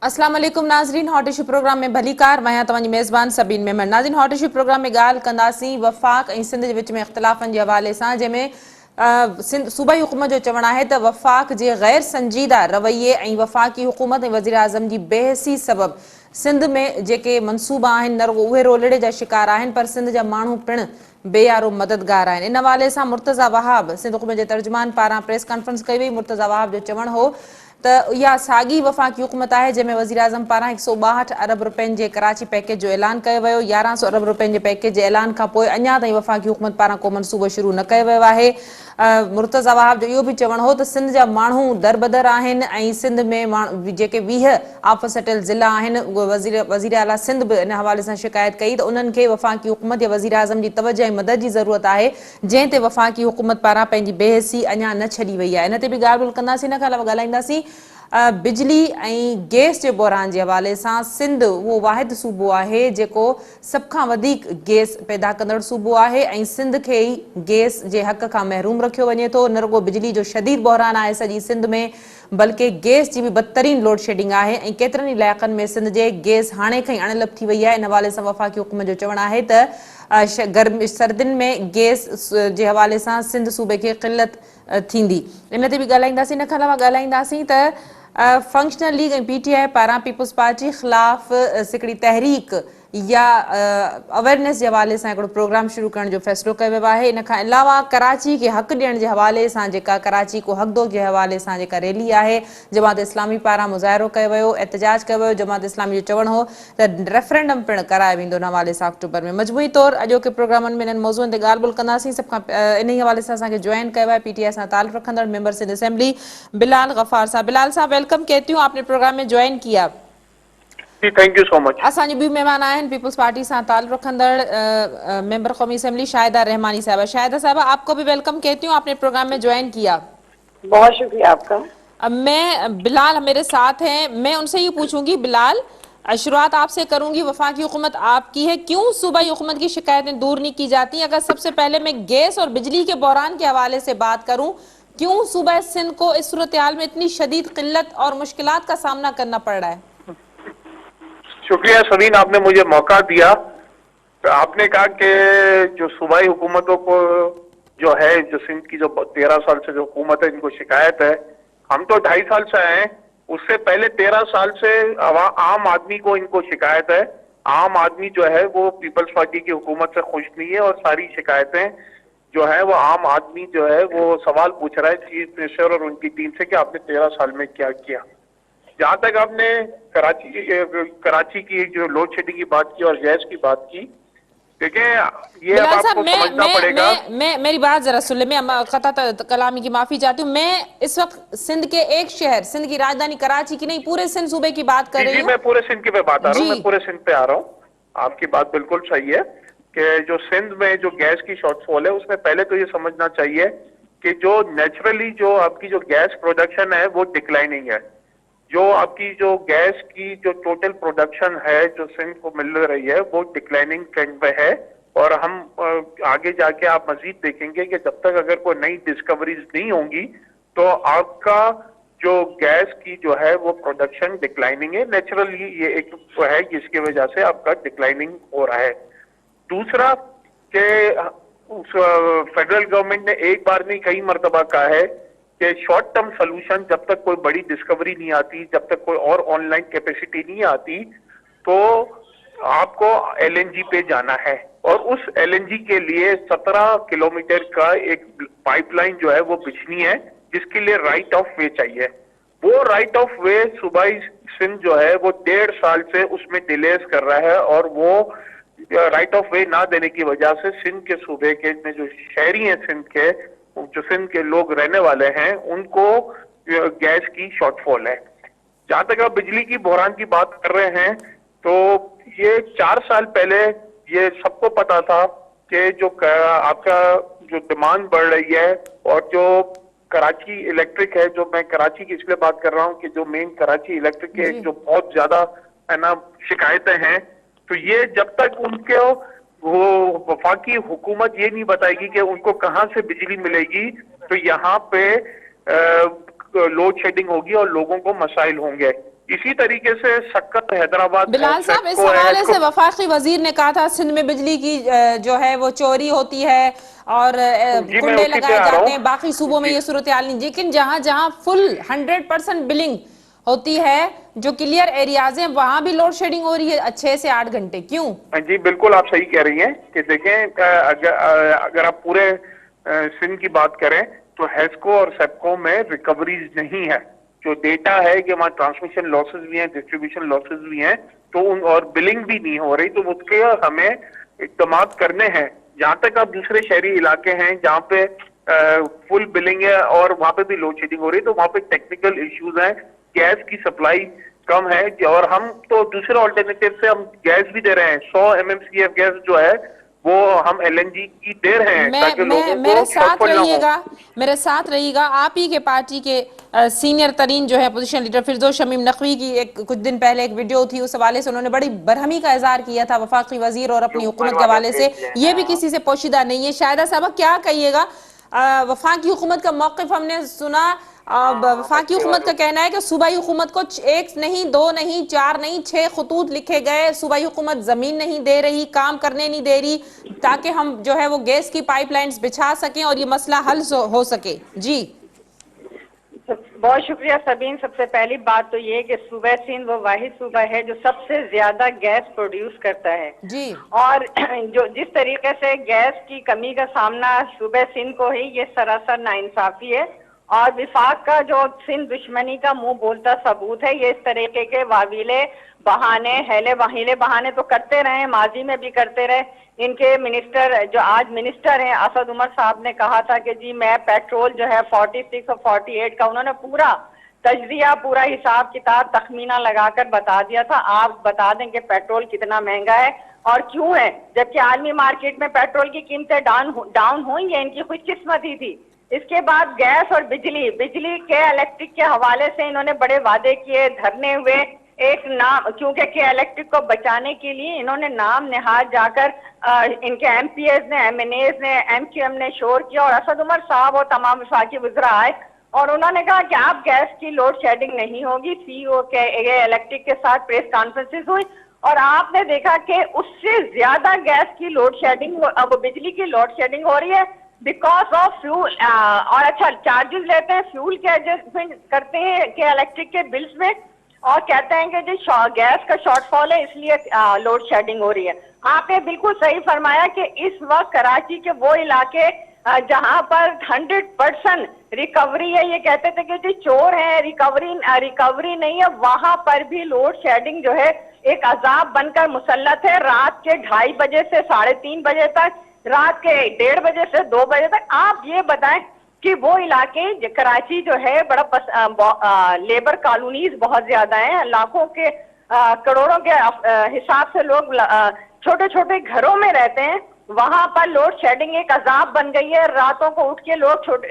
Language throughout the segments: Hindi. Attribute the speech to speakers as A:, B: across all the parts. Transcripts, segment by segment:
A: अस्सलाम वालेकुम नाज़रीन, हॉट इशू प्रोग्राम में भली कार मैं तव्हांजी मेज़बान सबीन मेमन। नाज़रीन, हॉट इशू प्रोग्राम में ॻाल्हि कंदासीं वफ़ाक़ ऐं सिंध जे विच में इख़्तिलाफ़नि जे हवाले सां, जंहिंमें सिंध सूबाई हुकूमत जो चवणु आहे त वफ़ाक़ जे ग़ैर संजीदा रवैये ऐं वफ़ाक़ी हुकूमत ऐं वज़ीर आज़म जी बेहसी सबबि सिंध में जेके मनसूबा आहिनि न रुॻो उहे रोलड़े जा शिकार आहिनि, पर सिंध जा माण्हू पिणु बेयारो मददगार आहिनि। इन हवाले सां मुर्तज़ा वहाब सिंध हुकूमत जे तर्जुमान पारां प्रेस कॉन्फ्रेंस कई वई। मुर्तज़ा वहाब जो चवणु हो त इहा साॻी वफ़ाक़ी हुकूमत आहे जंहिंमें वज़ीर आज़म पारां 162 अरब रुपयनि जे कराची पैकेज जो ऐलान कयो वियो। 1100 अरब रुपयनि जे पैकेज जे ऐलान खां पोइ अञा ताईं वफ़ाक़ी हुकूमत पारां को मनसूबो शुरू न कयो वियो आहे। मुर्तज़ा वहाब जो इहो बि चवणु हो त सिंध जा माण्हू दरबदर आहिनि ऐं सिंध में माण्हू जेके 20 आफ़त सटियल ज़िला आहिनि उहे वज़ीर आला सिंध बि इन हवाले सां शिकायत कई त उन्हनि खे वफ़ाक़ी हुकूमत या वज़ीर आज़म जी तवजो ऐं मदद जी ज़रूरत आहे, जंहिं ते वफ़ाक़ी हुकूमत पारां पंहिंजी बेहसी अञा न छॾी वई आहे। इन ते बि ॻाल्हि ॿोल कंदासीं। इन खां अलावा ॻाल्हाईंदासीं बिजली ऐं गैस जे बहिरान जे हवाले सां। सिंध उहो वाहिद सूबो आहे जेको सभ खां वधीक गैस पैदा कंदड़ सूबो आहे ऐं सिंध खे ई गैस जे हक़ खां महरूम रखियो वञे थो। न रुॻो बिजली जो शदीद बहिरान आहे सॼी सिंध में, बल्कि गैस जी बि बदतरीन लोड शेडिंग आहे ऐं केतिरनि ई इलाइक़नि में सिंध जे गैस हाणे खां ई अणलप थी वई आहे। इन हवाले सां वफ़ाक़ी हुकूमत जो चवणु आहे त गर्मी सर्दियुनि में गैस जे हवाले सां सिंध सूबे खे क़िलत थींदी। इन ते बि ॻाल्हाईंदासीं। इन खां अलावा ॻाल्हाईंदासीं त फंक्शनल लीग ऐं PTI पारां पीपुल्स पार्टी ख़िलाफ़ हिकिड़ी तहरीक या अवेयरनेस जे हवाले सां हिकिड़ो प्रोग्राम शुरू करण जो फ़ैसिलो कयो वियो आहे। इन खां अलावा कराची खे हक़ ॾियण जे हवाले सां जेका कराची को हक़ दो जे हवाले सां जेका रैली आहे जमात इस्लामी पारां मुज़ाहिरो कयो वियो, एहतजाज कयो वियो। जमात इस्लामी जो चवणु हो त रेफरेंडम पिणु करायो वेंदो इन हवाले सां अक्टूबर में। मजमूई तौरु अॼोके प्रोग्रामनि में इन्हनि मौज़ूअनि ते ॻाल्हि ॿोल कंदासीं। सभ खां इन ई हवाले सां असांखे जॉइन कयो आहे PTI सां ताल्लुक़ रखंदड़ मेंबर सिंध असेंबली बिलाल गफ़ार साहब। बिलाल साहब वेलकम कहती हूँ, आपने प्रोग्राम में ज्वाइन किया।
B: जी थैंक यू सो मच।
A: असांजी ॿियूं महिमान आहिनि पीपुल्स पार्टी सां ताल्लुक़ रखंदड़ मेंबर क़ौमी असेंबली शाहिदा रहमानी साहबा। शाहिदा साहबा आपको भी वेलकम कहती हूँ, आपने प्रोग्राम में ज्वाइन किया।
C: बहुत शुक्रिया आपका।
A: अब मैं बिलाल मेरे साथ हैं, मैं उनसे ये पूछूंगी बिलाल, शुरुआत आपसे करूंगी। वफाकी हुकूमत आपकी है, क्यों सूबाई हुकूमत की शिकायतें दूर नहीं की जाती? अगर सबसे पहले मैं गैस और बिजली के बहरान के हवाले से बात करूं, क्यों सूबा सिंध को इस सूरत हाल में इतनी शदीद किल्लत और मुश्किलात का सामना करना पड़ रहा है?
B: शुक्रिया सलीन, आपने मुझे मौका दिया। तो आपने कहा कि जो सूबाई हुकूमतों को जो है, जो सिंध की जो 13 साल से जो हुकूमत है इनको शिकायत है, हम तो 2.5 साल से आए हैं, उससे पहले 13 साल से आम आदमी को इनको शिकायत है। आम आदमी जो है वो पीपल्स पार्टी की हुकूमत से खुश नहीं है और सारी शिकायतें जो है वो आम आदमी जो है वो सवाल पूछ रहा है चीफ मिनिस्टर और उनकी टीम से कि आपने 13 साल में क्या किया। जहां तक आपने कराची की जो लोड शेडिंग की बात की और गैस की बात की, देखिए ये अब आपको समझना पड़ेगा।
A: मैं मेरी बात जरा सुन ले, मैं खता कलामी की माफी चाहती हूँ। मैं इस वक्त सिंध के एक शहर, सिंध की राजधानी कराची की नहीं, पूरे सिंध सूबे की बात कर रही हूँ।
B: मैं पूरे सिंध की बात आ रहा हूँ, मैं पूरे सिंध पे आ रहा हूँ। आपकी बात बिल्कुल सही है कि जो सिंध में जो गैस की शॉर्टफॉल है उसमें पहले तो ये समझना चाहिए कि जो नेचुरली जो आपकी जो गैस प्रोडक्शन है वो डिक्लाइनिंग है। जो आपकी जो गैस की जो टोटल प्रोडक्शन है जो सिंध को मिल रही है वो डिक्लाइनिंग ट्रेंड पे है। और हम आगे जाके आप मजीद देखेंगे कि जब तक अगर कोई नई डिस्कवरीज नहीं होंगी तो आपका जो गैस की जो है वो प्रोडक्शन डिक्लाइनिंग है। नेचुरली ये एक तो है जिसकी वजह से आपका डिक्लाइनिंग हो रहा है। दूसरा कि फेडरल गवर्नमेंट ने एक बार नहीं कई मरतबा कहा है कि शॉर्ट टर्म सोल्यूशन, जब तक कोई बड़ी डिस्कवरी नहीं आती, जब तक कोई और ऑनलाइन कैपेसिटी नहीं आती, तो आपको LNG पे जाना है। और उस LNG के लिए 17 किलोमीटर का एक पाइपलाइन जो है वो बिछनी है, जिसके लिए राइट ऑफ वे चाहिए। वो राइट ऑफ वे सूबाई सिंध जो है वो 1.5 साल से उसमें डिलेस कर रहा है और वो राइट ऑफ वे ना देने की वजह से सिंध के सूबे के में जो शहरी हैं, सिंध के जो सिंध के लोग रहने वाले हैं, उनको गैस की शॉर्टफॉल है। जहां तक आप बिजली की बहरान की बात कर रहे हैं, तो ये 4 साल पहले ये सबको पता था कि जो आपका जो डिमांड बढ़ रही है और जो कराची इलेक्ट्रिक है, जो मैं कराची की इसलिए बात कर रहा हूँ कि जो मेन कराची इलेक्ट्रिक के जो बहुत ज्यादा है ना शिकायतें हैं, तो ये जब तक उनके वो वफाकी हुकूमत ये नहीं बताएगी कि उनको कहां से बिजली मिलेगी, तो यहाँ पे लोड शेडिंग होगी और लोगों को मसाइल होंगे। इसी तरीके से सक्कर हैदराबाद
A: बिलाल साहब, इस हवाले से वफाकी वजीर ने कहा था सिंध में बिजली की जो है वो चोरी होती है और
B: जी, मैं
A: कुंडे
B: उसी पे
A: लगाए
B: आ रहा
A: जाते
B: हूँ।
A: हैं, बाकी सूबों में
B: जी
A: ये सूरत हाल नहीं। लेकिन जहां जहां फुल 100% बिलिंग होती है, जो क्लियर एरियाज हैं, वहां भी लोड शेडिंग हो रही है 6 से 8 घंटे, क्यों?
B: जी, बिल्कुल आप सही कह रही हैं कि देखें, अगर आप पूरे सिंध की बात करें तो हेस्को और सेप्को में रिकवरीज नहीं है। जो डेटा है कि वहाँ ट्रांसमिशन लॉसेस भी हैं, डिस्ट्रीब्यूशन लॉसेस भी हैं, तो उन और बिलिंग भी नहीं हो रही, तो उसके हमें इकदाम करने हैं। जहाँ तक अब दूसरे शहरी इलाके हैं जहाँ पे फुल बिलिंग है और वहाँ पे भी लोड शेडिंग हो रही है, तो वहाँ पे टेक्निकल इश्यूज हैं, गैस की सप्लाई कम है। और हम तो दूसरे ऑल्टरनेटिव से हम गैस भी दे रहे हैं, 100 MMCF गैस जो है वो हम LNG की दे रहे हैं ताकि लोगों
A: मेरे
B: को शॉर्टफॉल ना हो।
A: मेरे साथ रहिएगा। आप ही के पार्टी के सीनियर तरीन जो है अपोजिशन लीडर फिरदौस शमीम नकवी की कुछ दिन पहले एक वीडियो थी, उस हवाले से उन्होंने बड़ी बरहमी का इजहार किया था वफाकी वजीर और अपनी हुकूमत के हवाले से। ये भी किसी से पोशीदा नहीं है। शाहिदा साहब, क्या कहिएगा? वफाकी हुकूमत का मौक़िफ़ हमने सुना। वफाकी हुकूमत का कहना है कि सूबाई हुकूमत को 1 नहीं, 2 नहीं, 4 नहीं, 6 खतूत लिखे गए। सूबाई हुकूमत जमीन नहीं दे रही, काम करने नहीं दे रही, ताकि हम जो है वो गैस की पाइपलाइंस बिछा सकें और ये मसला हल हो सके। जी
C: बहुत शुक्रिया सबीन। सबसे पहली बात तो ये कि सूबा सिंध वो वाहिद सूबा है जो सबसे ज्यादा गैस प्रोड्यूस करता है
A: जी।
C: और जो जिस तरीके से गैस की कमी का सामना सूबा सिंध को है, ये सरासर नाइंसाफी है। और विफाक का जो सिंध दुश्मनी का मुंह बोलता सबूत है, ये इस तरीके के वावीले बहाने, हेले वहीले बहाने तो करते रहे, माजी में भी करते रहे। इनके मिनिस्टर जो आज मिनिस्टर हैं असद उमर साहब ने कहा था कि जी मैं पेट्रोल जो है 46 और 48 का, उन्होंने पूरा तजरिया, पूरा हिसाब किताब तखमीना लगाकर बता दिया था। आप बता दें कि पेट्रोल कितना महंगा है और क्यों है, जबकि आलमी मार्केट में पेट्रोल की कीमतें डाउन हुई है, इनकी खुशकिस्मती थी। इसके बाद गैस और बिजली के इलेक्ट्रिक के हवाले से इन्होंने बड़े वादे किए, धरने हुए। एक नाम, क्योंकि के इलेक्ट्रिक को बचाने के लिए इन्होंने नाम निहाद जाकर इनके MPs ने, MNAs ने, MQM ने शोर किया और असद उमर साहब और तमाम वफाकी वज़रा आए और उन्होंने कहा कि आप गैस की लोड शेडिंग नहीं होगी। CEO के इलेक्ट्रिक के साथ प्रेस कॉन्फ्रेंसेस हुई और आपने देखा कि उससे ज्यादा गैस की लोड शेडिंग, अब बिजली की लोड शेडिंग हो रही है बिकॉज ऑफ फ्यूल। और अच्छा चार्जेस लेते हैं, फ्यूल के एडजस्टमेंट करते हैं कि इलेक्ट्रिक के बिल्स में, और कहते हैं कि जो गैस का शॉर्टफॉल है इसलिए लोड शेडिंग हो रही है। आपने बिल्कुल सही फरमाया कि इस वक्त कराची के वो इलाके जहां पर 100% रिकवरी है, ये कहते थे कि जो चोर है रिकवरी नहीं है, वहां पर भी लोड शेडिंग जो है एक अजाब बनकर मुसल्लत है। रात के 2:30 बजे से 3:30 बजे तक, रात के 1:30 बजे से 2 बजे तक। आप ये बताएं कि वो इलाके कराची जो है बड़ा लेबर कॉलोनीज बहुत ज्यादा हैं, लाखों के करोड़ों के हिसाब से लोग छोटे छोटे घरों में रहते हैं, वहां पर लोड शेडिंग एक अजाब बन गई है। रातों को उठ के लोग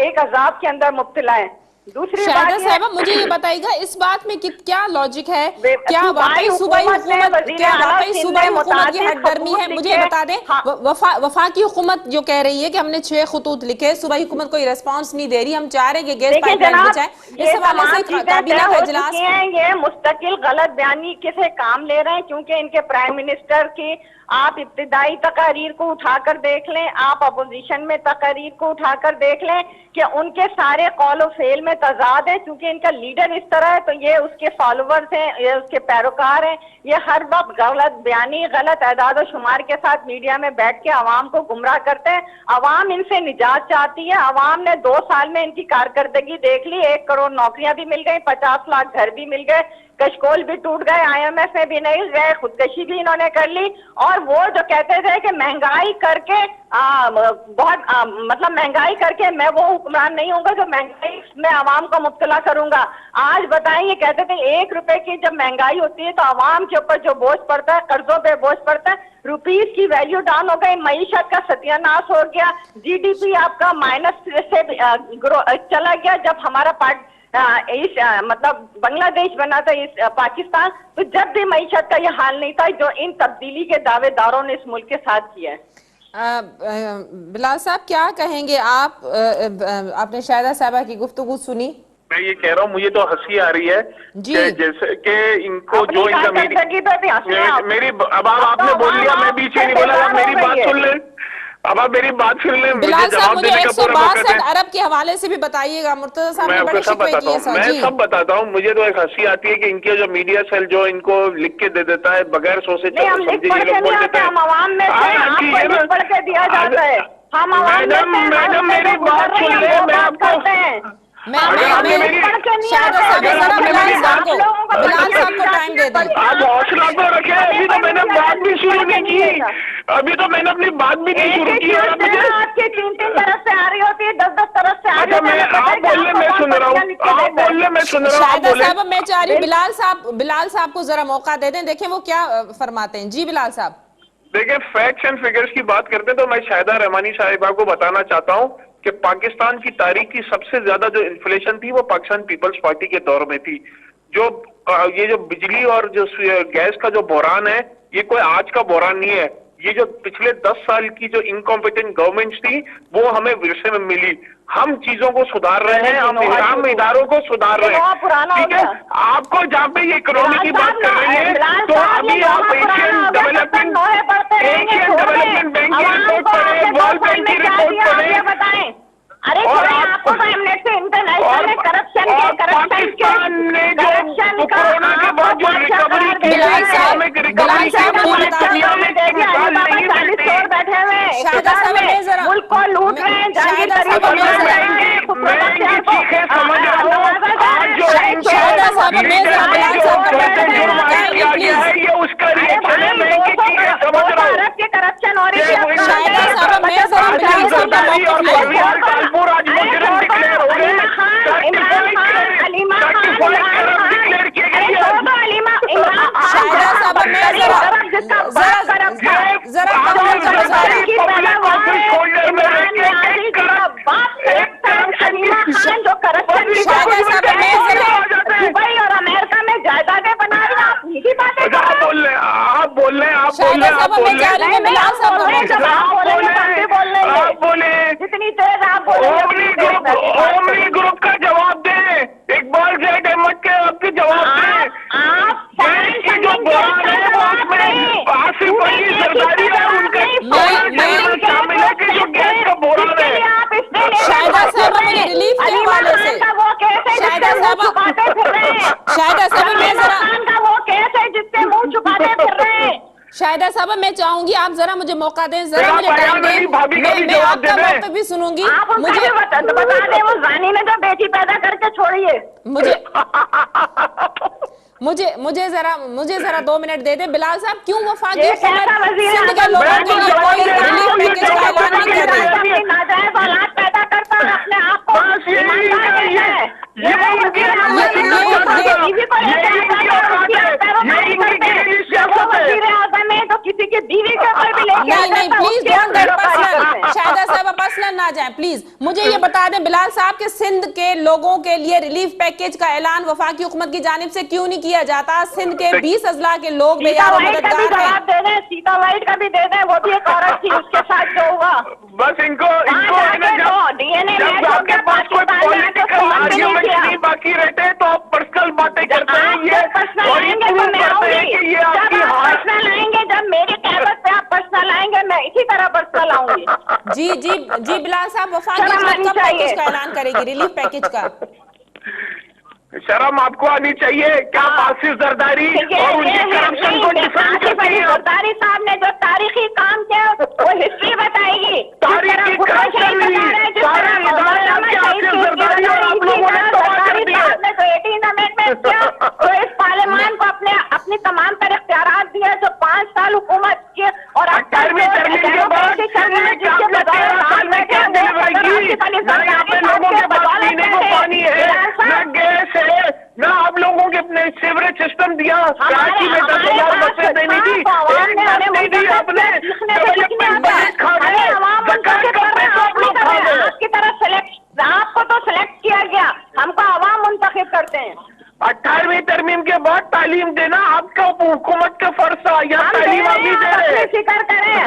C: एक अजाब के अंदर मुब्तला है। दूसरी
A: शाहिदा
C: बात
A: साहब, मुझे ये बताइएगा इस बात में क्या लॉजिक है? क्या
C: सूबाई
A: वाकई सूबाई हुकूमत की हटदर्मी है? मुझे बता दें, वफाकी हुकूमत जो कह रही है कि हमने 6 खतूत लिखे, सूबाई हुकूमत कोई रिस्पांस नहीं दे रही, हम चाह रहे हैं कि गैस पाइपलाइन बचाएं, इस हवाले से काबीना का इजलास है।
C: ये मुस्तकिल गलत बयानी से काम ले रहे हैं, क्योंकि इनके प्राइम मिनिस्टर की आप इब्तिदाई तकारीर को उठाकर देख लें, आप अपोजिशन में तकारीर को उठाकर देख लें कि उनके सारे कौल फेल में तजाद है। क्योंकि इनका लीडर इस तरह है तो ये उसके फॉलोवर्स हैं, ये उसके पैरोकार हैं। ये हर वक्त गलत बयानी, गलत एदाद और शुमार के साथ मीडिया में बैठ के आवाम को गुमराह करते हैं। आवाम इनसे निजात चाहती है। आवाम ने 2 साल में इनकी कारकर्दगी देख ली, 1 करोड़ नौकरियां भी मिल गई, 50 लाख घर भी मिल गए, कशकोल भी टूट गए, IMF में भी नहीं गए, खुदकशी भी इन्होंने कर ली। और वो जो कहते थे कि महंगाई करके मतलब महंगाई करके मैं वो हुक्मरान नहीं होऊंगा जो महंगाई में आवाम को मुब्तला करूंगा। आज बताइए, कहते थे 1 रुपए की जब महंगाई होती है तो आवाम के ऊपर जो बोझ पड़ता है, कर्जों पे बोझ पड़ता है, रुपीस की वैल्यू डाउन हो गई, मईशत का सत्यानाश हो गया, GDP आपका माइनस से चला गया। जब हमारा मतलब बांग्लादेश बना था इस पाकिस्तान, तो जब भी मईशत का ये हाल नहीं था जो इन तब्दीली के दावेदारों ने इस मुल्क के साथ किया है।
A: बिलाल साहब, क्या कहेंगे आप? आपने शाहिदा साहबा की गुफ्तगू सुनी?
B: मैं ये कह रहा हूँ, मुझे तो हंसी आ रही है
A: जी।
B: कि जैसे कि इनको जो इनका मेरी अब आपने बोल लिया, मैं बीच में नहीं बोला, अब मेरी बात सुन लें, अब आप मेरी बात सुन लें, मुझे
A: बिलाल साहब
B: जवाब
A: मुझे
B: देने का पूरा मौका
A: 162
B: दें।
A: अरब के हवाले से भी बताइएगा, मुर्तजा साहब
B: मैं
A: ने
B: आपको
A: बड़ी
B: सब
A: शिकवे
B: बताता
A: की है
B: हूँ,
A: सर
B: मैं
A: जी।
B: सब बताता हूँ। मुझे तो एक हंसी आती है कि इनके जो मीडिया सेल जो इनको लिख के दे देता है बगैर सोचे समझे, ये लोग बोल देते हैं।
C: हम आवाम में से, आपको लिख पढ़ के दिया जाता है। हम आवाम में से,
B: मैडम मेरी बात सुन ले, मैं आपको
A: शायदा साहब जरा बिलाल साहब को टाइम दे दें।
B: आप हौसला तो रखें, अभी तो मैंने बात भी शुरू नहीं की, अभी तो मैंने अपनी बात भी नहीं शुरू की।
C: आपकी 3-3 तरफ से आ रही होती है, 10-10 तरफ से आ रही होती है।
B: आप बोल रहे, मैं सुन रहा हूँ, आप बोल रहे, मैं सुन रहा हूँ।
A: शायदा साहब मैं चाह रही हूँ बिलाल साहब को जरा मौका दे दें, देखें वो क्या फरमाते हैं। जी बिलाल साहब।
B: देखिए, फैक्ट्स एंड फिगर्स की बात करते हैं तो मैं शाहिदा रहमानी साहिबा को बताना चाहता हूं कि पाकिस्तान की तारीख की सबसे ज्यादा जो इन्फ्लेशन थी वो पाकिस्तान पीपल्स पार्टी के दौर में थी। जो ये जो बिजली और जो गैस का जो बहरान है, ये कोई आज का बहरान नहीं है। ये जो पिछले 10 साल की जो इनकॉम्पिटेंट गवर्नमेंट्स थी वो हमें विरसे में मिली। हम चीजों को सुधार रहे हैं, हम इदारों को सुधार रहे हैं, ठीक है। आपको जहाँ पे ये इकोनॉमी की बात कर रही है तो अभी आप एशियन डेवलपमेंट बैंक की रिपोर्ट पढ़े, वर्ल्ड बैंक की रिपोर्ट पढ़े।
C: अरे आपको तो एमनेस्टी इंटरनेशनल ने करप्शन ने जो कोरोना के बाद जो रिकवरी की
A: बिलाल साहब बैठे
C: हुए मुल्क को लूट रहे हैं,
B: ये उसका रिएक्शन है, मैं
C: अरब के करप्शन हो रही है।
B: कानपुर आज मुजरिम डिक्लेयर हो गए,
C: दुबई और अमेरिका में जायदादें बना रहे हैं, आप यही बातें
B: आप बोल रहे आप बोले
C: जितनी तेज आप
B: ओमनी ग्रुप का जवाब दे, इकबाल जैद अहमद के आपके जवाब दे।
C: आप
B: की जो बयान है वो उसमें आसिफ अली जरदारी है, उनके शामिल है कि जो गैस का बोरान है।
A: शाहिदा साहब मुझे रिलीफ के हवाले से शाहिदा साहब मैं जरा
C: वो केस है जिससे मुंह छुपाते फिर रहे हैं।
A: शाहिदा साहब मैं चाहूंगी आप जरा मुझे मौका दें, जरा मुझे टाइम दें, मैं आपका वक्त भी सुनूंगी।
C: मुझे बता दें वो जानी ने जो बेटी पैदा करके छोड़ी है।
A: मुझे जरा 2 मिनट दे दें। बिलाल साहब क्यों वफाकी हुकूमत सिंध के लोगों के लिए कोई रिलीफ पैकेज का ऐलान नहीं कर रही?
C: नाजायज औलाद पैदा करता है, अपने आप को तो किसी की बीवी के ऊपर भी
A: नहीं please don't get personal. Shahida साहब पर्सनल ना जाएं प्लीज। मुझे ये बता दें बिलाल साहब के सिंध के लोगों के लिए रिलीफ पैकेज का ऐलान वफाकी हुकूमत की जानिब से क्यों नहीं किया जाता? सिंध के 20 अजला के लोग बेयार और मददगार हैं।
C: सीता वाइट का भी दे दें, वो भी एक औरत थी, उसके साथ जो हुआ
B: बस इनको
C: डीएनए
B: आपके पास कोई पॉलिटिकल आर्ग्यूमेंट नहीं बाकी रहते तो आप पर्सनल बातें करते हैं। ये
C: पर्सनल आएंगे जब मेरे कैबिनेट पे आप पर्सनल आएंगे, मैं इसी तरह पर्सनल आऊंगी।
A: जी बिलाल साहब वफाकी हुकूमत कब पैकेज का ऐलान करेगी, रिलीफ पैकेज का?
B: शर्म आपको आनी चाहिए क्या? आसिफ जरदारी और उनके करप्शन को डिफेंड करते हैं।
C: जरदारी साहब ने जो तारीखी काम किया वो हिस्ट्री बताएगी।
B: तारीखी करप्शन आप लोगों ने तबाह कर दिया।
C: तो 18 अमेंडमेंट किया तो इस पार्लियामान को अपनी तमाम तरह इख्तियारात दिया जो 5 साल हुकूमत के और
B: 18वीं तरमीम के बाद लोगों के पास पीने को पानी है, न गैस है, न आप लोगों के अपने सीवरेज सिस्टम दिया। कराची में 10,000 बसें देनी थी, नहीं दी आपने। डेवलपमेंट बजट खा गए, सरकार का पैसा आप लोग खा गए।
C: आपकी तरह सेलेक्ट, आपको तो सिलेक्ट किया गया, हमको आवाम मुंतखब करते हैं।
B: 18वीं तरमीम के बाद तालीम देना आपका हुकूमत का फर्ज था, या तालीम अभी दे रहे।
C: फिक्र करें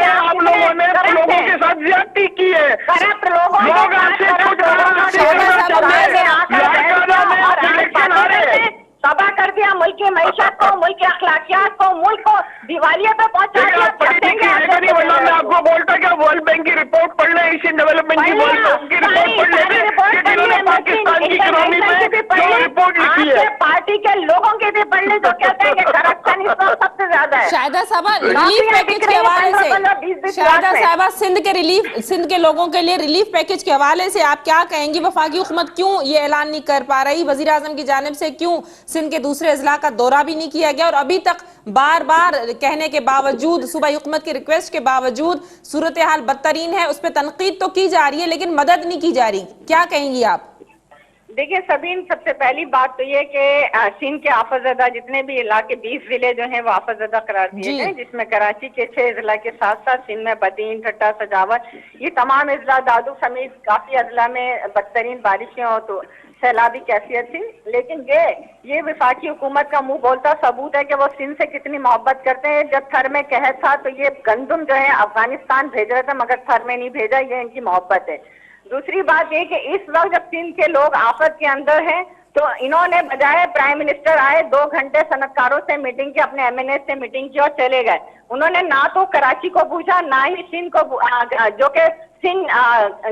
B: आप लोगों ने लोगों के साथ ज्यादती की है।
C: करप्ट लोग को मुल्क को दिवालिया पे पहुंचा दिया।
B: आप पढ़ी लिखी है नहीं, वरना मैं आपको बोलता क्या वर्ल्ड बैंक की रिपोर्ट पढ़ ले, एशियन डेवलपमेंट की वर्ल्ड बैंक की रिपोर्ट पढ़ ले, जिन्होंने पाकिस्तान की इकोनॉमी में जो रिपोर्ट लिखी है।
C: पार्टी के लोगों के भी पढ़ ले जो कहते हैं कि करप्शन इस वक्त सबसे ज्यादा है।
A: शाहिदा साहबा रिलीफ पैकेज के हवाले से, शाहिदा साहबा सिंध के लोगों के लिए रिलीफ पैकेज के हवाले से आप क्या कहेंगी? वफाकी हुकूमत क्यों ये ऐलान नहीं कर पा रही? वजीर आजम की जानिब से क्यों सिंध के दूसरे अजला का दौरा भी नहीं किया गया? और अभी तक बार बार कहने के बावजूद, सूबाई हुकूमत की रिक्वेस्ट के बावजूद सूरत हाल बदतरीन है, उस पर तनकीद तो की जा रही है लेकिन मदद नहीं की जा रही। क्या कहेंगी आप?
C: देखिए सबीन, सबसे पहली बात तो ये कि सिंध के आफतज़दा जितने भी इलाके 20 जिले जो हैं वो आफतज़दा करार दिए गए, जिसमें कराची के 6 जिला के साथ साथ सिंध में बदीन, ठट्टा, सजावट, ये तमाम अजला, दादू समेत काफी अजला में बदतरीन बारिशें और तो सैलाबी कैफियत थी। लेकिन ये वफाकी हुकूमत का मुंह बोलता सबूत है कि वो सिंध से कितनी मोहब्बत करते हैं। जब थर में कहत था तो ये गंदम जो है अफगानिस्तान भेज रहे थे मगर थर में नहीं भेजा, ये इनकी मोहब्बत है। दूसरी बात ये कि इस वक्त जब सिंध के लोग आफत के अंदर हैं तो इन्होंने बजाय प्राइम मिनिस्टर आए 2 घंटे सनतकारों से मीटिंग की, अपने MNA से मीटिंग की और चले गए। उन्होंने ना तो कराची को पूछा ना ही सिंध को, जो कि सिंध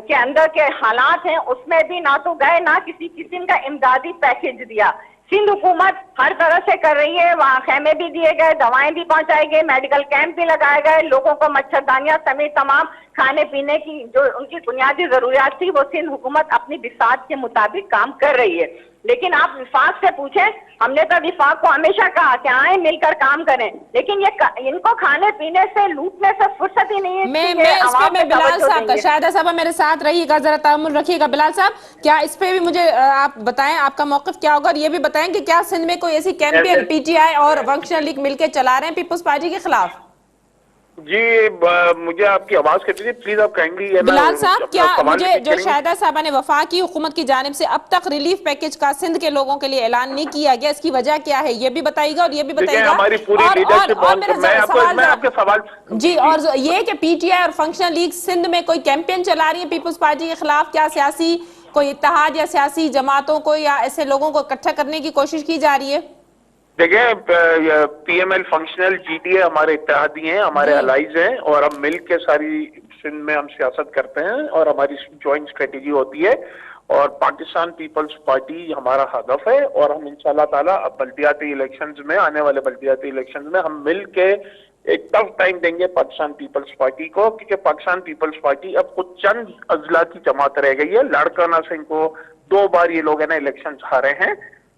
C: के अंदर के हालात हैं उसमें भी ना तो गए, ना किसी किस्म का इमदादी पैकेज दिया। सिंध हुकूमत हर तरह से कर रही है, वहाँ खेमे भी दिए गए, दवाएं भी पहुंचाई गई, मेडिकल कैंप भी लगाए गए, लोगों को मच्छरदानियां समेत तमाम खाने पीने की जो उनकी बुनियादी जरूरियात थी वो सिंध हुकूमत अपनी बिसात के मुताबिक काम कर रही है। लेकिन आप विफाक से पूछें, हमने तो विफाक को हमेशा कहा कि आए मिलकर काम करें, लेकिन ये इनको खाने पीने से लूटने से फुर्सत ही नहीं है।
A: मैं बिलाल साहब का, शाहिदा साहब मेरे साथ रहिएगा, जरा तामुल रखिएगा। बिलाल साहब, क्या इस पे भी मुझे आप बताएं आपका मौक़िफ़ क्या होगा, और ये भी बताएं कि क्या सिंध में कोई ऐसी कैंपेन PTI और फंक्शनल लीग मिलकर चला रहे हैं पीपल्स पार्टी के खिलाफ?
B: जी मुझे आपकी आवाज कट रही है, प्लीज आप काइंडली।
A: बिलाल साहब, क्या मुझे जो शाहिदा साहबा ने वफाकी हुकूमत की जानिब से अब तक रिलीफ पैकेज का सिंध के लोगों के लिए ऐलान नहीं किया गया, इसकी वजह क्या है ये भी बताइएगा, और ये भी बताइएगा
B: हमारी पूरी लीडरशिप। मैं आपके सवाल
A: जी, और ये कि PTI और फंक्शनल लीग सिंध में कोई कैंपेन चला रही है पीपल्स पार्टी के खिलाफ, क्या सियासी कोई इत्तेहाद या सियासी जमातों को या ऐसे लोगों को इकट्ठा करने की कोशिश की जा रही है?
B: देखिए PML फंक्शनल GTA हमारे इत्तेहादी हैं, हमारे अलाइज हैं, और हम मिल के सारी सिंध में हम सियासत करते हैं और हमारी ज्वाइंट स्ट्रेटेजी होती है, और पाकिस्तान पीपल्स पार्टी हमारा हदफ है। और हम इंशाल्लाह ताला अब बल्दियाती इलेक्शंस में, आने वाले बल्दियाती इलेक्शंस में हम मिल के एक टफ टाइम देंगे पाकिस्तान पीपल्स पार्टी को, क्योंकि पाकिस्तान पीपल्स पार्टी अब कुछ चंद अजला की जमात रह गई है। लाड़काना सिंह को 2 बार ये लोग है ना इलेक्शन हारे हैं,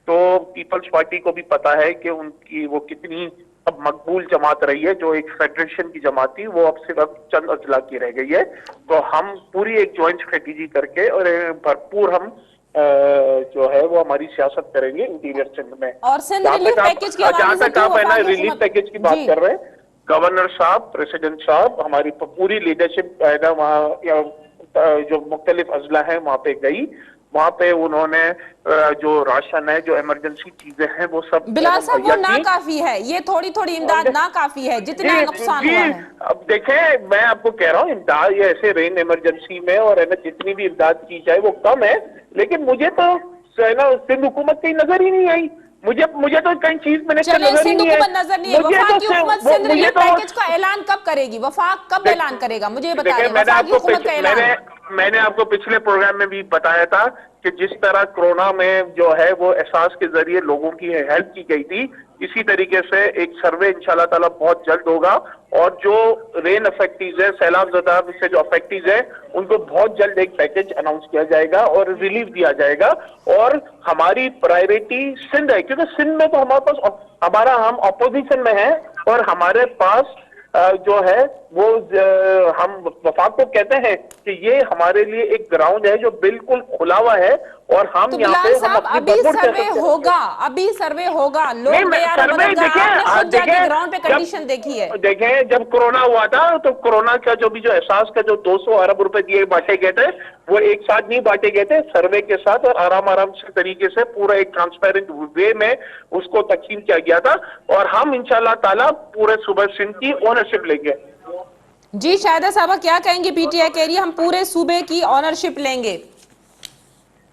B: तो पीपल्स पार्टी को भी पता है कि उनकी वो कितनी अब मकबूल जमात रही है, जो एक फेडरेशन की जमात थी वो अब सिर्फ चंद अजला की रह गई है। तो हम पूरी एक ज्वाइंट स्ट्रेटेजी करके और भरपूर हम जो है वो हमारी सियासत करेंगे इंटीरियर सिंध में।
A: और जहाँ
B: तक आप है ना रिलीफ पैकेज की बात कर रहे हैं, गवर्नर साहब, प्रेसिडेंट साहब, हमारी पूरी लीडरशिप है ना वहाँ जो मुख्तलिफ अजला है वहाँ पे गई, वहाँ पे उन्होंने जो राशन है, जो इमरजेंसी चीजें हैं वो सब।
A: बिलाल साहब, वो ना काफी है, ये थोड़ी थोड़ी इमदाद ना काफी है जितना नुकसान हुआ है।
B: अब देखें, मैं आपको कह रहा हूँ इमदाद ये ऐसे रेन इमरजेंसी में और है ना जितनी भी इमदाद की जाए वो कम है, लेकिन मुझे तो है ना सिंध हुकूमत की नजर ही नहीं आई। मुझे तो कई चीज मैंने
A: नजर नहीं है। वफाक की हुकूमत सिंध रिलीफ पैकेज का ऐलान कब करेगी? वफाक कब ऐलान करेगा मुझे बताइए।
B: मैंने आपको पिछले प्रोग्राम में भी बताया था कि जिस तरह कोरोना में जो है वो एहसास के जरिए लोगों की हेल्प की गई थी, इसी तरीके से एक सर्वे इंशाल्लाह ताला बहुत जल्द होगा, और जो रेन अफेक्टीज है, सैलाब ज़दा से जो अफेक्टीज है, उनको बहुत जल्द एक पैकेज अनाउंस किया जाएगा और रिलीफ दिया जाएगा। और हमारी प्रायोरिटी सिंध है, क्योंकि सिंध में तो हमारे पास हम अपोजिशन में हैं, और हमारे पास जो है वो हम वफाक को कहते हैं कि ये हमारे लिए एक ग्राउंड है जो बिल्कुल खुला हुआ है, और हम
A: तो
B: यहाँ पे हम
A: अभी सर्वे होगा लोग ग्राउंड पे कंडीशन देखी है।
B: देखें, जब कोरोना हुआ था तो कोरोना का जो एहसास का जो 200 अरब रुपए दिए बांटे गए थे वो एक साथ नहीं बांटे गए थे, सर्वे के साथ और आराम से तरीके से पूरा एक ट्रांसपेरेंट वे में उसको तकसीम किया गया था, और हम इंशाल्लाह ताला पूरे सूबे सिंध की ओनरशिप लेंगे।
A: जी शाहिदा साहबा, क्या कहेंगे? PTI कह रही है हम पूरे सूबे की ऑनरशिप लेंगे।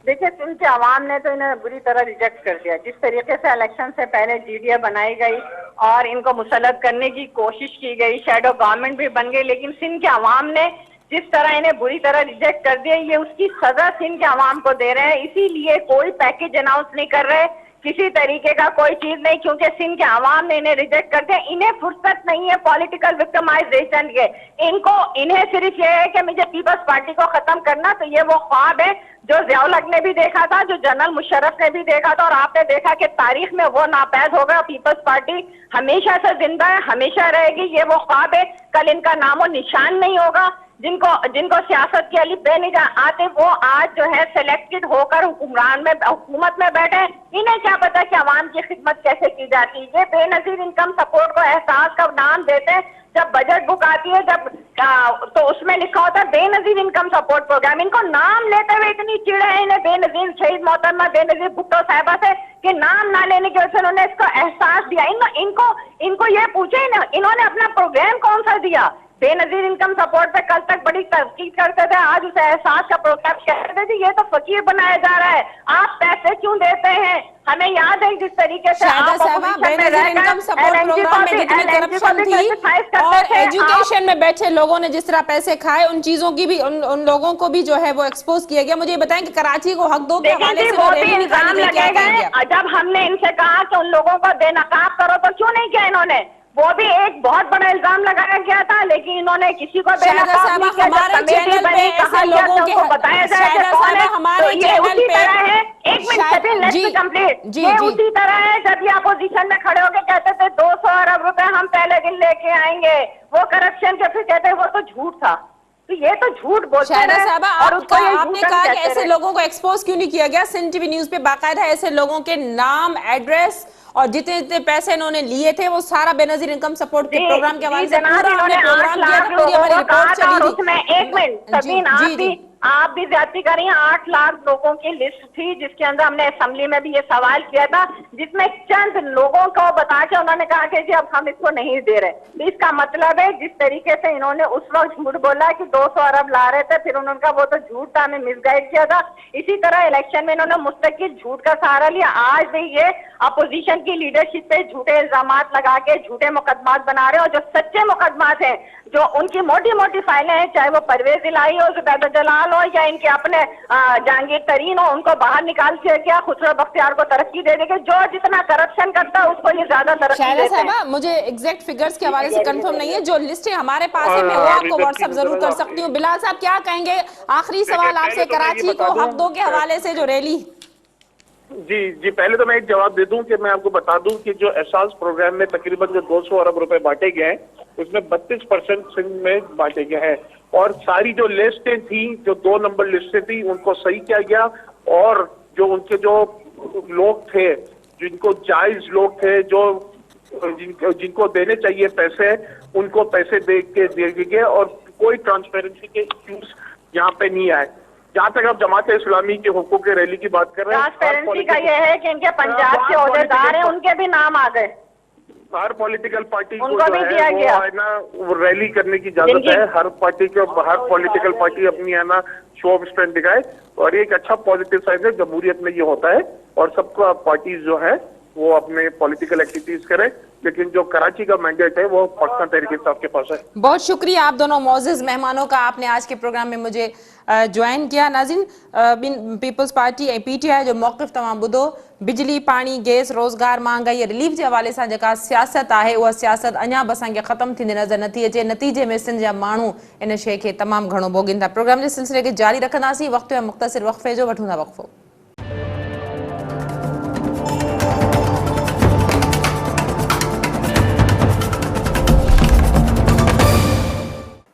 C: देखिए, सिंध के अवाम ने तो इन्हें बुरी तरह रिजेक्ट कर दिया। जिस तरीके से इलेक्शन से पहले जीडीए बनाई गई और इनको मुसल्लत करने की कोशिश की गई, शैडो गवर्नमेंट भी बन गई, लेकिन सिंध के अवाम ने जिस तरह इन्हें बुरी तरह रिजेक्ट कर दिया, ये उसकी सजा सिंध के अवाम को दे रहे हैं। इसीलिए कोई पैकेज अनाउंस नहीं कर रहे, किसी तरीके का कोई चीज नहीं, क्योंकि सिंध के अवाम ने इन्हें रिजेक्ट कर दिया। इन्हें फुर्सत नहीं है पॉलिटिकल विक्टिमाइजेशन के। इन्हें सिर्फ ये है कि मुझे पीपल्स पार्टी को खत्म करना, तो ये वो ख्वाब है जो ज़ियाउल हक ने भी देखा था, जो जनरल मुशर्रफ ने भी देखा था, और आपने देखा कि तारीख में वो नापैद हो गया। पीपल्स पार्टी हमेशा से जिंदा है, हमेशा रहेगी। ये वो ख्वाब है, कल इनका नामो निशान नहीं होगा। जिनको सियासत की अली पे नहीं आते, वो आज जो है सिलेक्टेड होकर हुकूमत में बैठे। इन्हें क्या पता कि अवाम की खिदमत कैसे की जाती है। ये बेनजीर इनकम सपोर्ट को एहसास का नाम देते हैं। जब बजट बुक आती है, तो उसमें लिखा होता है बेनजीर इनकम सपोर्ट प्रोग्राम। इनको नाम लेते हुए इतनी चिड़ है इन्हें बेनजीर शहीद मोहतरमा बेनजीर भुट्टो साहिबा से कि नाम ना लेने की वजह से उन्होंने इसको एहसास दिया। इनको ये पूछे इन्होंने अपना प्रोग्राम कौन सा दिया। बेनजीर इनकम सपोर्ट पे कल तक बड़ी तहकीक करते थे, आज उसे एहसास का प्रोग्राम कहते थे। ये तो फकीर बनाया जा रहा है। आप पैसे क्यों देते हैं? हमें याद है जिस तरीके से आप
A: और एजुकेशन में बैठे लोगों ने जिस तरह पैसे खाए, उन चीजों की भी उन लोगों को भी जो है वो एक्सपोज किया गया। मुझे ये बताएं कि कराची को हक दो के हवाले से रैली निकालने के लिए
C: जब हमने इनसे कहा कि उन लोगों को बेनकाब करो, तो क्यों नहीं किया इन्होंने? वो भी एक बहुत बड़ा इल्जाम लगाया गया था, लेकिन इन्होंने किसी को बेनकाब नहीं किया।
A: हमारे चैनल पे ऐसे लोगों के
C: बताया जाए कि कौन है, तो ये उसी तरह है। एक मिनट कंप्लीट, ये उसी तरह है जब ये अपोजिशन में खड़े होकर कहते थे 200 अरब रुपए हम पहले दिन लेके आएंगे, वो करप्शन के, फिर कहते वो तो झूठ था। तो ये तो झूठ बोलते हैं।
A: और आपने कहा कि ऐसे लोगों को एक्सपोज क्यों नहीं किया गया? सिंध टीवी न्यूज पे बाकायदा ऐसे लोगों के नाम, एड्रेस और जितने जितने पैसे इन्होंने लिए थे वो सारा बेनजीर इनकम सपोर्ट के प्रोग्राम के हवाले से पूरा हमने प्रोग्राम किया था, पूरी हमारी रिपोर्ट चली थी।
C: उसमें एक मिनट सबीन, आप भी ज्यादती कर रही हैं। 8 लाख लोगों की लिस्ट थी, जिसके अंदर हमने असेंबली में भी ये सवाल किया था, जिसमें चंद लोगों को बता के उन्होंने कहा कि जी अब हम इसको नहीं दे रहे। तो इसका मतलब है जिस तरीके से इन्होंने उस वक्त झूठ बोला कि 200 अरब ला रहे थे, फिर उन्होंने कहा वो तो झूठ था, हमें मिसगाइड किया था। इसी तरह इलेक्शन में इन्होंने मुस्तकिल झूठ का सहारा लिया। आज भी ये अपोजिशन की लीडरशिप पे झूठे इल्जामात लगा के झूठे मुकदमात बना रहे हैं। और जो सच्चे मुकदमात हैं, जो उनकी मोटी मोटी फाइलें हैं, चाहे वो परवेज इलाही हो, जुबैदा जलाल हो, या इनके अपने जहांगीर तरीन हो, उनको बाहर निकाल के क्या खुसरो बख्तियार को तरक्की दे देंगे। जो जितना करप्शन करता है उसको ये ज्यादा तरक्की देते हैं।
A: मुझे एग्जैक्ट फिगर्स के हवाले से कंफर्म नहीं है, जो लिस्ट है हमारे पास है, मैं वो आपको व्हाट्सएप जरूर कर सकती हूँ। बिलाल साहब क्या कहेंगे? आखिरी सवाल आपसे, कराची को हक दो के हवाले से जो रैली।
B: जी, पहले तो मैं एक जवाब दे दूं कि मैं आपको बता दूं कि जो एहसास प्रोग्राम में तकरीबन जो 200 अरब रुपए बांटे गए हैं, उसमें 32% सिंध में बांटे गए हैं। और सारी जो लिस्टें थी, जो 2 नंबर लिस्टें थी, उनको सही किया गया। और जो उनके जो लोग थे, जिनको जायज लोग थे, जिनको देने चाहिए पैसे, उनको पैसे दे गए और कोई ट्रांसपेरेंसी के इश्यूज यहाँ पे नहीं आए। जहाँ तक आप जमात इस्लामी के हुकूक के रैली की बात कर रहे हैं,
C: ट्रांसपेरेंसी का ये है कि इनके पंजाब के ओहदेदार हैं, उनके भी नाम आ गए।
B: हर पॉलिटिकल पार्टी को
C: उनको भी दिया
B: वो
C: गया
B: है ना, वो रैली करने की इजाजत है। हर पार्टी के, हर पॉलिटिकल पार्टी अपनी है ना शो ऑफ स्ट्रेंथ दिखाए, और एक अच्छा पॉजिटिव साइड है। जमहूरियत में ये होता है और सबका पार्टीज जो है वो अपने पॉलिटिकल एक्टिविटीज करें, लेकिन जो कराची का मैंडेट है वो पाकिस्तान तहरीक इंसाफ के पास है।
A: बहुत शुक्रिया आप दोनों मोअज़्ज़िज़ मेहमानों का, आपने आज के प्रोग्राम में मुझे ज्वाइन किया। नाज़रीन, पीपल्स पार्टी ऐं PTI जो मौक़िफ़ तव्हां ॿुधो, बिजली, पाणी, गैस, रोज़गार, महांगाई, रिलीफ जे हवाले सां जेका सियासत आहे, उहा सियासत अञा बि असांखे ख़तमु थींदी नज़र नथी अचे। नतीजे में सिंध जा माण्हू इन शइ खे तमामु घणो भोॻीनि था। प्रोग्राम जे सिलसिले खे जारी रखंदासीं। वक़्तु ऐं मुख़्तसिर वक़फ़े जो वठूं था वक़फ़ो।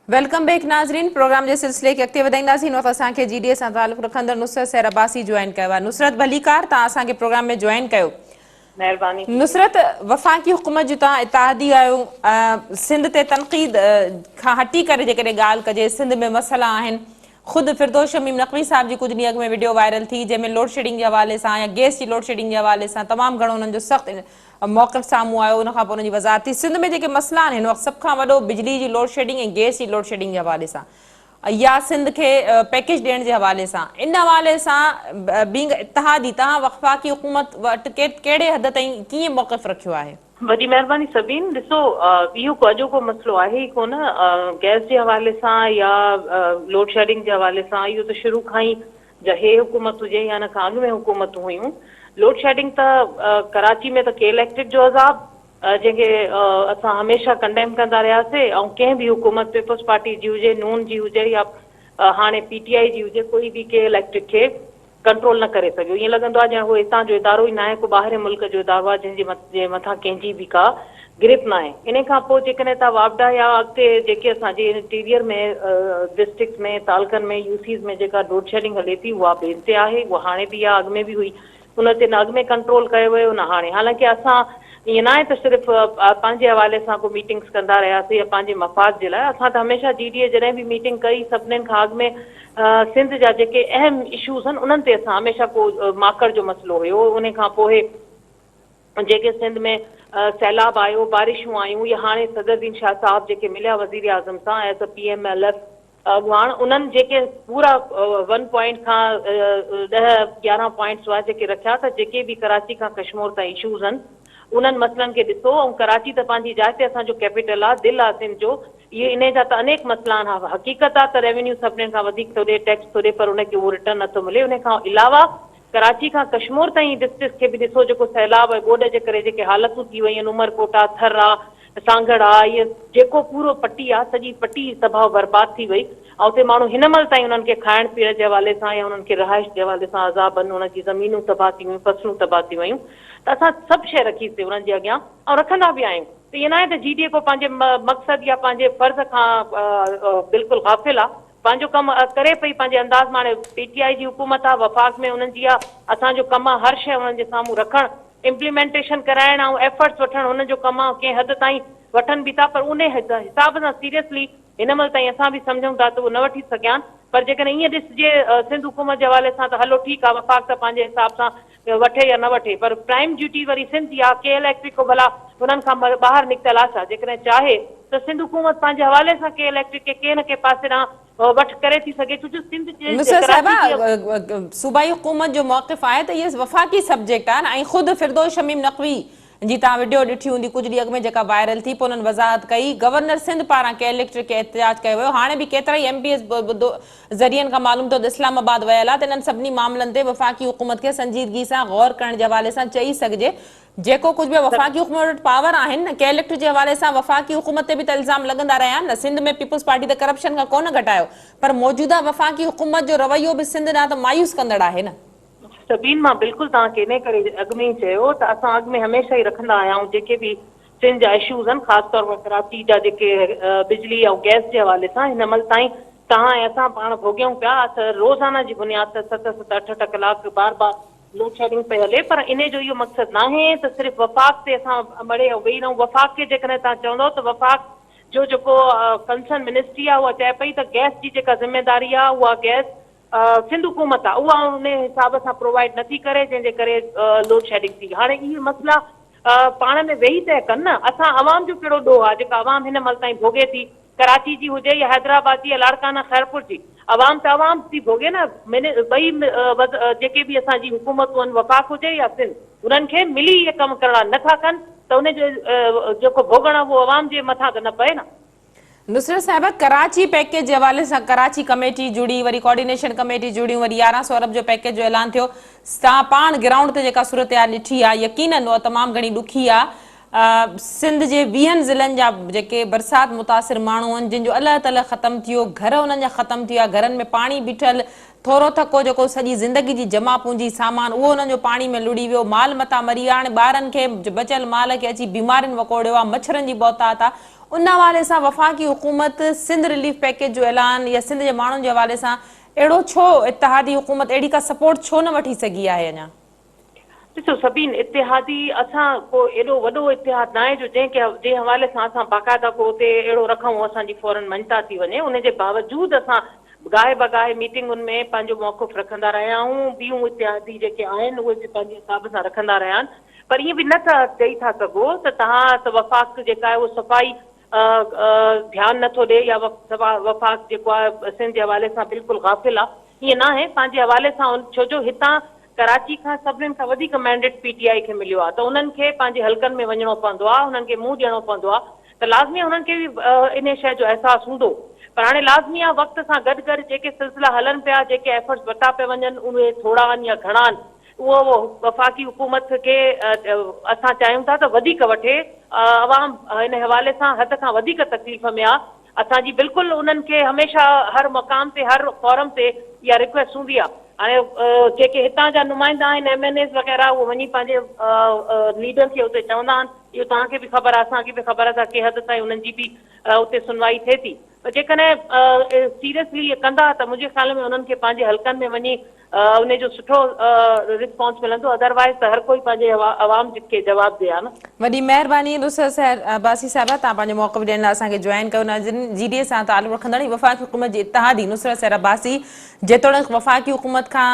A: वेलकम बैक नाज़रीन, प्रोग्राम जे सिलसिले खे अॻिते वधाईंदासीं। वक़्तु असांखे GDA सां तालुक़ रखंदड़ नुसरत सैर अब्बासी ज्वाइन कयो आहे। नुसरत भलीकार, तव्हां असांखे प्रोग्राम में ज्वाइन कयो।
C: महिरबानी।
A: नुसरत, वफ़ाक़ी हुकूमत जो तव्हां इत्तेहादी आहियो, सिंध ते तनक़ीद खां हटी करे जेकॾहिं ॻाल्हि कजे, सिंध में मसइला आहिनि। ख़ुदि फिरदौस शमीम नक़वी साहब जी कुझु ॾींहं अॻु में वीडियो वायरल थी, जंहिंमें लोड शेडिंग जे हवाले सां या गैस जी लोड शेडिंग जे हवाले सां तमामु घणो उन्हनि जो सख़्तु मौक़िफ़ साम्हूं आयो। उनखां पोइ उनजी वज़ाहत थी। सिंध में जेके मसइला आहिनि हिन वक़्तु सभ खां वॾो बिजली जी लोड शेडिंग ऐं गैस जी लोड शेडिंग जे हवाले सां। या सिंध के पैकेज ॾियण जे हवाले सां, इन हवाले सां बींग इत्तेहादी तव्हां वफ़ाक़ी हुकूमत वटि कहिड़े हद ताईं कीअं मौक़िफ़ रखियो आहे?
D: वॾी महिरबानी सभिन। ॾिसो, इहो अॼोको मसइलो आहे ई कोन गैस जे हवाले सां या लोड शेडिंग जे हवाले सां। इहो त शुरू खां ई हे हुकूमत हुजे या न खां अॻु में हुकूमतूं हुयूं। लोड शेडिंग त कराची में त के इलेक्टेड जो अज़ाब जंहिंखे असां हमेशह कंडेम कंदा रहियासीं, ऐं कंहिं बि हुकूमत पीपल्स पार्टी जी हुजे, नून जी हुजे या हाणे PTI जी हुजे, कोई बि के इलेक्टेड खे कंट्रोल न करे सघियो। ईअं लॻंदो आहे ॼण उहो हितां जो इदारो ई न आहे, को ॿाहिरि मुल्क जो इदारो आहे जंहिंजे मथां कंहिंजी बि का गिरफ़ न आहे। इन खां पोइ जेकॾहिं तव्हां वापडा या अॻिते जेके असांजे इंटीरियर में डिस्ट्रिक्ट्स में तालकनि में यूसीज़ में जेका लोड शेडिंग हले थी, उहा ॿियनि ते आहे, उहा हाणे बि आहे, अॻु में बि हुई। उन ते न अॻु में कंट्रोल कयो वियो न हाणे। हालांकि असां ईअं न आहे त सिर्फ़ु पंहिंजे हवाले सां को मीटिंग्स कंदा रहियासीं या पंहिंजे मफ़ाद जे लाइ। असां त हमेशह GDA जॾहिं बि मीटिंग कई, सभिनीनि खां अॻु में सिंध जा जेके अहम इशूज़ आहिनि उन्हनि ते असां हमेशह को माकड़ जो मसइलो हुयो। उन खां पोइ जेके सिंध में सैलाब आयो, बारिशूं आयूं, या हाणे सदरुद्दीन शाह साहब जेके मिलिया वज़ीर आज़म सां एज़ अ PMLF अॻुवाण, उन्हनि जेके पूरा 1 पॉइंट खां 10-11 पॉइंट्स हुआ जेके रखिया त जेके बि कराची खां कश्मीर ताईं इशूज़ आहिनि उन्हनि मसइलनि खे ॾिसो। ऐं कराची त पंहिंजी जाइ ते असांजो कैपिटल आहे, दिलि आहे सिंध जो। इहे इन जा त अनेक मसइला आहिनि। हक़ीक़त आहे त रेवेन्यू सभिनीनि खां वधीक थो ॾे, टैक्स थो ॾे, पर उनखे उहो रिटर्न नथो मिले। उन खां अलावा कराची खां कश्मीर ताईं डिस्ट्रिक्ट खे बि ॾिसो, जेको सैलाब ऐं ॻोॾ जे करे जेके हालतूं थी वयूं आहिनि, उमरकोट आहे, थर आहे, सांगड़ आहे, इहे जेको पूरो पट्टी आहे, सॼी पट्टी तबाह बर्बाद थी वई। ऐं उते माण्हू हिन महिल ताईं उन्हनि खे खाइण पीअण जे हवाले सां या उन्हनि खे रिहाइश जे हवाले सां अज़ाब आहिनि, उन्हनि जी ज़मीनूं तबाह थी वियूं, फसलूं तबाह थी वयूं। त असां सभु शइ रखीसीं उन्हनि जे अॻियां ऐं रखंदा बि आहियूं। त ईअं न आहे त GDA को पंहिंजे मक़सद या पंहिंजे फ़र्ज़ खां बिल्कुलु ग़ाफ़िल आहे। पंहिंजो कमु करे पई पंहिंजे अंदाज़ में। हाणे PTI जी हुकूमत आहे, वफ़ाक़ में उन्हनि जी आहे। असांजो कमु आहे हर शइ उन्हनि जे साम्हूं रखणु, इम्प्लीमेंटेशन कराइण ऐं एफर्ट्स वठणु। हुननि जो कमु आहे, कंहिं हद ताईं वठनि बि था, पर उन हिसाब सां सीरियसली हिन महिल ताईं असां बि सम्झूं था त उहो न वठी सघिया आहिनि। पर जेकॾहिं ईअं ॾिसजे सिंध हुकूमत जे हवाले सां त हलो ठीकु आहे, वफ़ाक़ त पंहिंजे हिसाब सां वठे या न वठे, पर प्राइम ड्यूटी वरी सिंध जी आहे। के इलेक्ट्रिक को भला उन्हनि खां ॿाहिरि निकितल आहे छा? जेकॾहिं चाहे त सिंध हुकूमत पंहिंजे हवाले सां के इलेक्ट्रिक खे के न के पासे ॾांहुं वठ करे थी सघे। छो जो सिंध
A: मिस्टर साहिबा, सूबाई हुकूमत जो मौक़िफ़ आहे त इहे वफ़ाक़ी सब्जेक्ट आहिनि। ऐं ख़ुदि फिरदौस शमीम नक़वी जी तव्हां वीडियो ॾिठी हूंदी कुझु ॾींहं अॻु में, जेका वायरल थी, पोइ उन्हनि वज़ाहत कई गवर्नर सिंध पारां के इलेक्ट्रिक खे एहतिजाज कयो वियो। हाणे बि केतिरा ई MPs ज़रियनि खां मालूम थियो त इस्लामाबाद वियल आहे। त इन्हनि सभिनी मामलनि ते वफ़ाक़ी हुकूमत खे संजीदगी सां गौर करण जे हवाले सां चई सघिजे जेको कुझु बि वफ़ाक़ी हुकूमत वटि पावर आहिनि न, के इलेक्ट्रिक जे हवाले सां वफ़ाक़ी हुकूमत ते बि त इल्ज़ाम लॻंदा रहिया आहिनि न। सिंध में पीपल्स पार्टी त करप्शन खां कोन घटायो, पर मौजूदा वफ़ाक़ी हुकूमत जो रवैयो बि सिंध ॾांहुं त मायूस कंदड़ आहे न।
D: सभिनि मां बिल्कुलु तव्हांखे इन करे अॻु में ई चयो त असां अॻु में हमेशह ई रखंदा आया आहियूं जेके बि सिंध जा इशूज़ आहिनि, ख़ासि तौर पर कराची जा जेके बिजली ऐं गैस जे हवाले सां हिन महिल ताईं तव्हां ऐं असां पाण भोॻियूं पिया त रोज़ाना जी बुनियाद ते 7-7, 8-8 कलाक बार बार लोड शेडिंग पई हले। पर इन जो इहो मक़सदु न आहे त सिर्फ़ु वफ़ाक़ ते असां मड़े वेही रहूं। वफ़ाक़ खे जेकॾहिं तव्हां चवंदव त वफ़ाक़ जो जेको कंसर्न मिनिस्ट्री आहे उहा चए पई त गैस जी जेका ज़िम्मेदारी आहे उहा गैस सिंध हुकूमत आहे, उहा उन हिसाब सां प्रोवाइड नथी करे, जंहिंजे करे लोड शेडिंग थी। हाणे इहे मसइला पाण में वेही तइ कनि न। असां आवाम जो कहिड़ो ॾोह आहे जेका आवाम हिन महिल ताईं भोॻे थी, कराची जी हुजे या हैदराबाद जी या लाड़काना खैरपुर जी। आवाम त आवाम थी भोॻे न। ॿई जेके बि असांजी हुकूमतूं आहिनि, वफ़ाक़ हुजे या सिंध, उन्हनि खे मिली इहे कमु करणा नथा कनि त उनजो जेको भोॻण आहे उहो आवाम जे मथां त न पए न।
A: नुसरत साहिबा, कराची पैकेज जे हवाले सां कराची कमेटी जुड़ी, वरी कोऑर्डिनेशन कमेटी जुड़ियूं, वरी 1100 अरब जो पैकेज जो ऐलान थियो। तव्हां पाण ग्राउंड ते जेका सूरत हाल ॾिठी आहे, यकीनन उहा तमामु घणी ॾुखी आहे। सिंध जे 20 ज़िलनि जा जेके बरसाति मुतासिर माण्हू आहिनि, जिन जो अलाह तला ख़तमु थियो, घर उन्हनि जा ख़तमु थी विया, घरनि में पाणी बीठल, थोरो थको जेको सॼी ज़िंदगी जी जमा पूंजी सामान उहो उन्हनि जो पाणी में लुड़ी वियो, माल मथां मरी विया। हाणे ॿारनि खे बचियल माल खे अची बीमारियुनि वकोड़ियो आहे, मच्छरनि जी बहुतात आहे। उन हवाले सां वफ़ाक़ी हुकूमत सिंध रिलीफ पैकेज जो ऐलान या सिंध जे माण्हुनि जे हवाले सां अहिड़ो छो इत्तेहादी हुकूमत अहिड़ी का सपोर्ट छो न वठी सघी आहे अञा?
D: ॾिसो, सभिनि इतिहादी असां को एॾो वॾो इतिहाद न आहे जो जंहिं हवाले सां असां बाक़ाइदा को उते अहिड़ो रखूं असांजी फौरन मञता थी वञे। उनजे बावजूदि असां गाहे बगाहे मीटिंगुनि में पंहिंजो मौक़िफ़ रखंदा रहिया आहियूं। ॿियूं इतिहादी जेके आहिनि उहे बि पंहिंजे हिसाब सां रखंदा रहिया आहिनि। पर ईअं बि न था चई था सघो त तव्हां त वफ़ाक़ जेका आहे उहा सफ़ाई ध्यानु नथो ॾे या वफ़ाक़ जेको आहे सिंध जे हवाले सां बिल्कुलु गाफ़िल आहे। ईअं न आहे, पंहिंजे हवाले सां छो जो हितां कराची खां सभिनीनि खां वधीक मैंडेट PTI खे मिलियो आहे, त उन्हनि खे पंहिंजे हलकनि में वञिणो पवंदो आहे, उन्हनि खे मुंहुं ॾियणो पवंदो आहे, त लाज़मी उन्हनि खे बि इन शइ जो अहसासु हूंदो। पर हाणे लाज़मी आहे वक़्त सां गॾु गॾु जेके सिलसिला हलनि पिया, जेके एफर्ट्स वरिता पिया वञनि, उहे थोरा आहिनि या घणा आहिनि, उहो वफ़ाक़ी हुकूमत खे असां चाहियूं था त वधीक वठे। अवाम हिन हवाले सां हद खां वधीक तकलीफ़ में आहे। असांजी बिल्कुलु उन्हनि खे हमेशह हर मक़ाम ते हर फॉरम ते इहा रिक्वेस्ट हूंदी आहे। हाणे जेके हितां जा नुमाइंदा आहिनि MNAs वग़ैरह, उहो वञी पंहिंजे लीडर खे उते चवंदा आहिनि, इहो तव्हांखे बि ख़बर आहे, असांखे बि ख़बर आहे त कंहिं हद ताईं उन्हनि जी बि उते सुनवाई थिए थी। त जेकॾहिं सीरियसली इहे कंदा त मुंहिंजे ख़्याल में उन्हनि खे पंहिंजे हलकनि में वञी उन जो सुठो रिस्पॉन्स मिलंदो। अदरवाइज़ त हर कोई पंहिंजे अवाम खे जवाबु ॾिए हा न।
A: वॾी महिरबानी नुसरत अब्बासी साहिबा, तव्हां पंहिंजो मौक़िफ़ ॾियण लाइ असांखे जॉइन कयो। नाज़रीन, GDA सां तालुक़ रखंदड़ वफ़ाक़ी हुकूमत जी इत्तिहादी नुसरत अब्बासी जेतोणीकि वफ़ाक़ी हुकूमत खां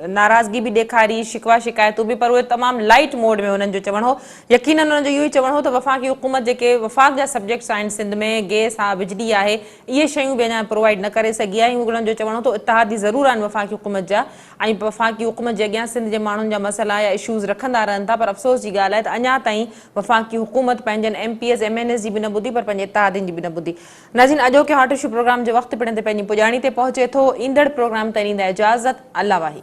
A: नाराज़गी बि ॾेखारी, शिकवा शिकायतूं बि, पर उहे तमामु लाइट मोड में हुननि जो चवणु हो। यकीनन हुननि जो इहो ई चवणु हो त वफ़ाक़ी हुकूमत जेके वफ़ाक़ जा सब्जेक्ट्स आहिनि सिंध में, गैस आहे, बिजली आहे, इहे शयूं बि अञा प्रोवाइड न करे सघी आहे। उन्हनि जो चवणु हो त इत्तिहादी ज़रूरु आहिनि वफ़ाक़ी हुकूमत जा, ऐं वफ़ाक़ी हुकूमत जे अॻियां सिंध जे माण्हुनि जा मसइला या इशूज़ रखंदा रहनि था। पर अफ़सोस जी ॻाल्हि आहे त अञा ताईं वफ़ाक़ी हुकूमत पंहिंजनि MPs MNAs जी बि न ॿुधी, पर पंहिंजे इत्तिहादीन जी बि न ॿुधी। नाज़रीन, अॼोके हॉट इशू प्रोग्राम जे वक़्तु पिण ते पंहिंजी पुॼाणी ते पहुचे थो। ईंदड़ प्रोग्राम ताईं ॾींदा इजाज़त। अल्लाह वाही।